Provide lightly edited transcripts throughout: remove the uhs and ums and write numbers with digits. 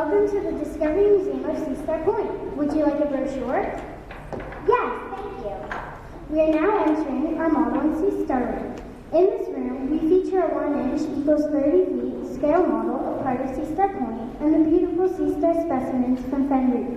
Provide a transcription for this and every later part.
Welcome to the Discovery Museum of Sea Star Point. Would you like a brochure? Yes, thank you. We are now entering our model and sea star room. In this room, we feature a 1-inch equals 30 feet scale model of part of Sea Star Point and the beautiful sea star specimens from Fen Reef.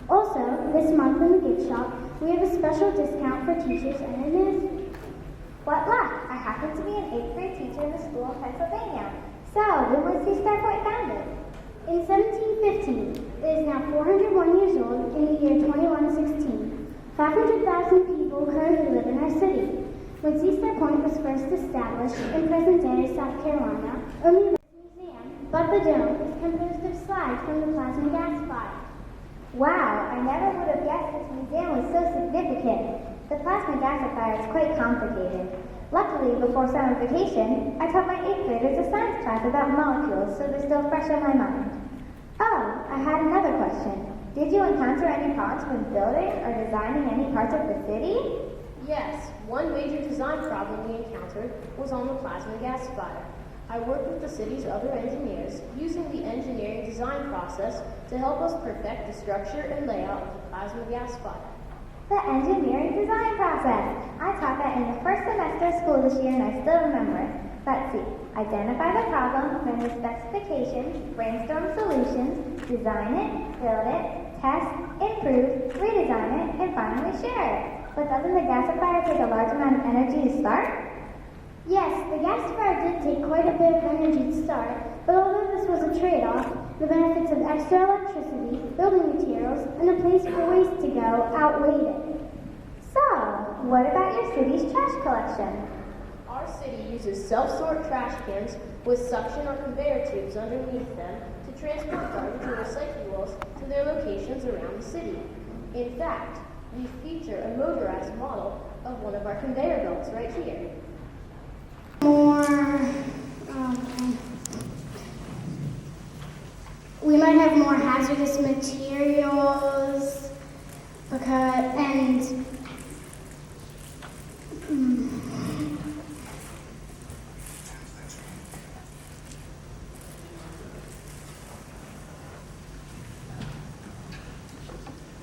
Also, this month in the gift shop, we have a special discount for teachers and administrators. What luck! I happen to be an 8th grade teacher in the school in Pennsylvania. So, when was Sea Star Point founded? In 1715, it is now 401 years old in the year 2116. 500,000 people currently live in our city. When Sea Star Point was first established in present-day South Carolina, only the museum, but the dome is composed of slides from the plasma gas fire. Wow, I never would have guessed this museum was so significant. The plasma gasifier is quite complicated. Luckily, before summer vacation, I taught my 8th graders a science class about molecules, so they're still fresh on my mind. Oh, I had another question. Did you encounter any problems with building or designing any parts of the city? Yes, one major design problem we encountered was on the plasma gasifier. I worked with the city's other engineers using the engineering design process to help us perfect the structure and layout of the plasma gasifier. The engineering design process. I taught that in the first semester of school this year and I still remember it. Let's see. Identify the problem, then the specifications, brainstorm solutions, design it, build it, test, improve, redesign it, and finally share it. But doesn't the gasifier take a large amount of energy to start? Yes, the gasifier did take quite a bit of energy to start, but although this was a trade-off, the benefits of extra electricity, building materials, and a place for waste to go outweighed it. So, what about your city's trash collection? Our city uses self-sort trash cans with suction or conveyor tubes underneath them to transport garbage or recyclables to their locations around the city. In fact, we feature a motorized model of one of our conveyor belts right here. We might have more hazardous materials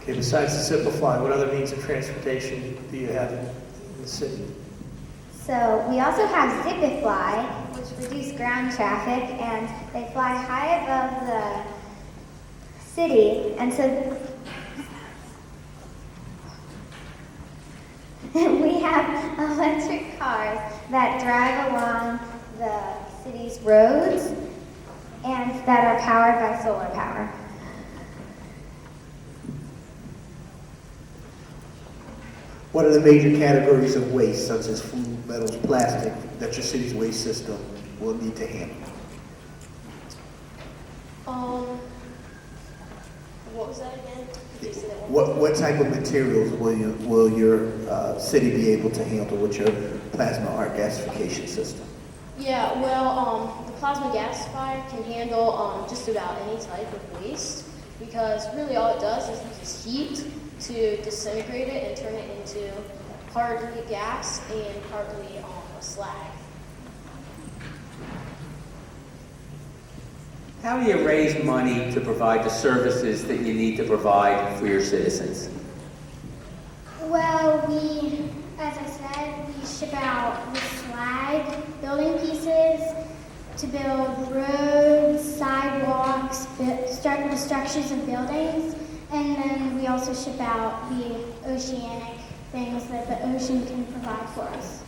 Okay, besides the Simplify, what other means of transportation do you have in the city? So, we also have Zipify, which reduce ground traffic, and they fly high above the city, and so we have electric cars that drive along the city's roads and that are powered by solar power. What are the major categories of waste, such as food, metals, plastic, that your city's waste system will need to handle? What was that again? Could you say that one? What type of materials will your city be able to handle with your plasma art gasification system? Yeah, well, the plasma gasifier can handle just about any type of waste because really all it does is uses heat to disintegrate it and turn it into partly gas and partly a slag. How do you raise money to provide the services that you need to provide for your citizens? Well, as I said, we ship out the slag building pieces to build roads, sidewalks, the structures of buildings, and then we also ship out the oceanic things that the ocean can provide for us.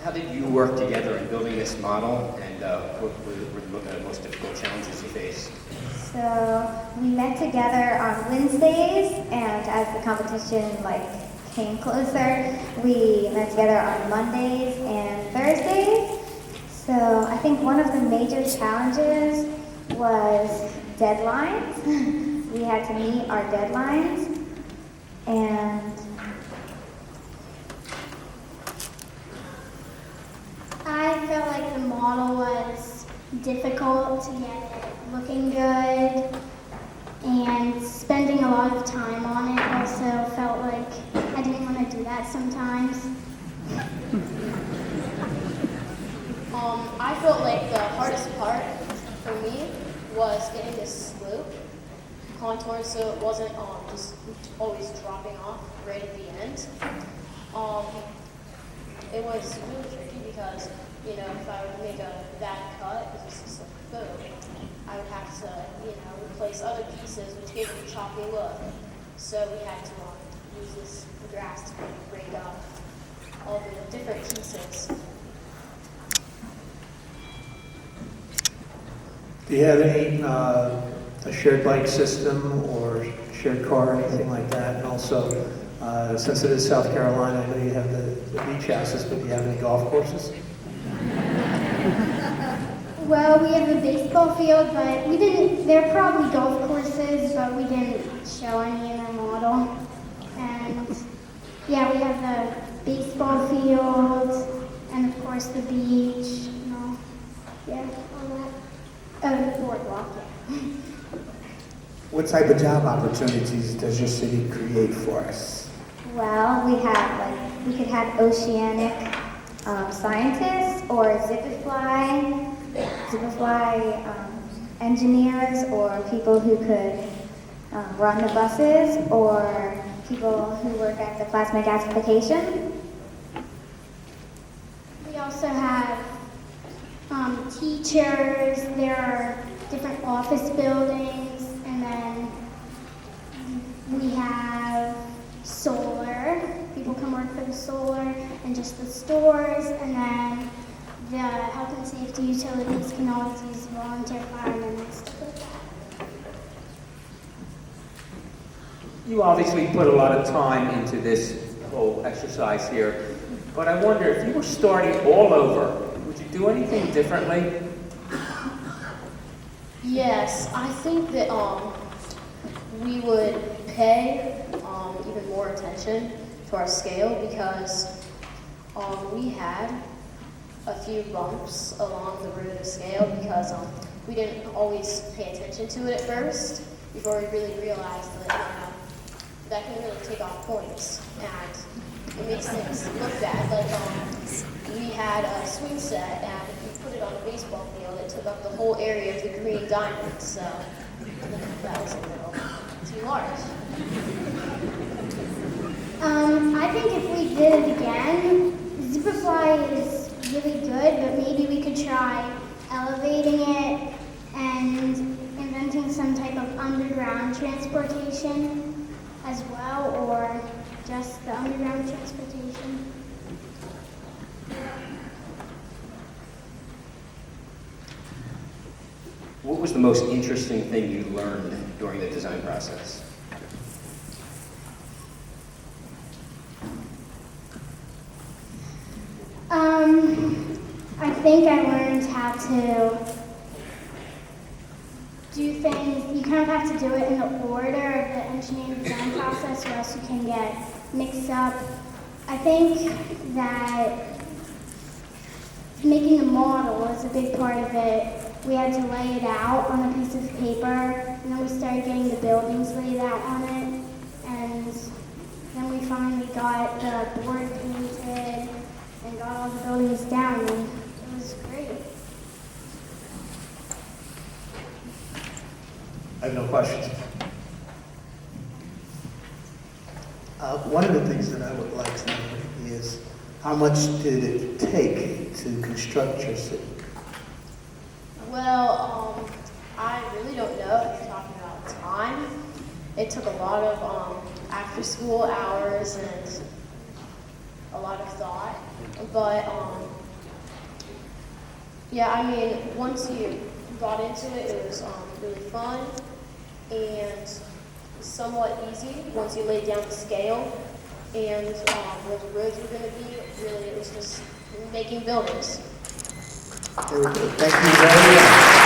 How did you work together in building this model, and what were the most difficult challenges you faced? So we met together on Wednesdays, and as the competition came closer, we met together on Mondays and Thursdays. So I think one of the major challenges was deadlines. We had to meet our deadlines, and I felt like the model was difficult to get it looking good, and spending a lot of time on it also felt like I didn't want to do that sometimes. I felt like the hardest part for me was getting this slope contoured so it wasn't just always dropping off right at the end. It was really tricky because, you know, if I would make a bad cut, this is just a photo, I would have to, you know, replace other pieces which gave it a choppy look. So we had to use this grass to break up all the different pieces. Do you have any a shared bike system or shared car or anything like that? And also, since it is South Carolina, I know you have the beach houses, but do you have any golf courses? Well, we have a baseball field, but we didn't, they're probably golf courses, but we didn't show any in our model. And yeah, we have the baseball field, and of course the beach, and all, yeah, all that. Oh, the boardwalk, yeah. What type of job opportunities does your city create for us? Well, we could have oceanic scientists or Zipifly engineers, or people who could run the buses, or people who work at the plasma gasification. We also have teachers, there are different office buildings, and then we have solar. People can work for the solar and just the stores, and then the health and safety utilities can always use volunteer firemen and stuff like that. You obviously put a lot of time into this whole exercise here, but I wonder if you were starting all over, would you do anything differently? Yes, I think that we would pay even more attention to our scale because we had a few bumps along the road of scale because we didn't always pay attention to it at first before we really realized that, you know, that can really take off points and it makes things look bad. Like we had a swing set and if we put it on a baseball field, it took up the whole area of the green diamond, so that was a little too large. I think if we did it again, Zipperfly is really good, but maybe we could try elevating it and inventing some type of underground transportation as well, or just the underground transportation. What was the most interesting thing you learned during the design process? I think I learned how to do things. You kind of have to do it in the order of the engineering design process, or else you can get mixed up. I think that making the model was a big part of it. We had to lay it out on a piece of paper, and then we started getting the buildings laid out on it, and then we finally got the board painted and got all the buildings down, and it was great. I have no questions. One of the things that I would like to know is how much did it take to construct your city? Well, I really don't know if you're talking about time. It took a lot of after school hours and a lot of thought. But yeah, I mean, once you got into it, it was really fun and somewhat easy once you laid down the scale and where the roads were going to be. Really, it was just making buildings. Thank you very much.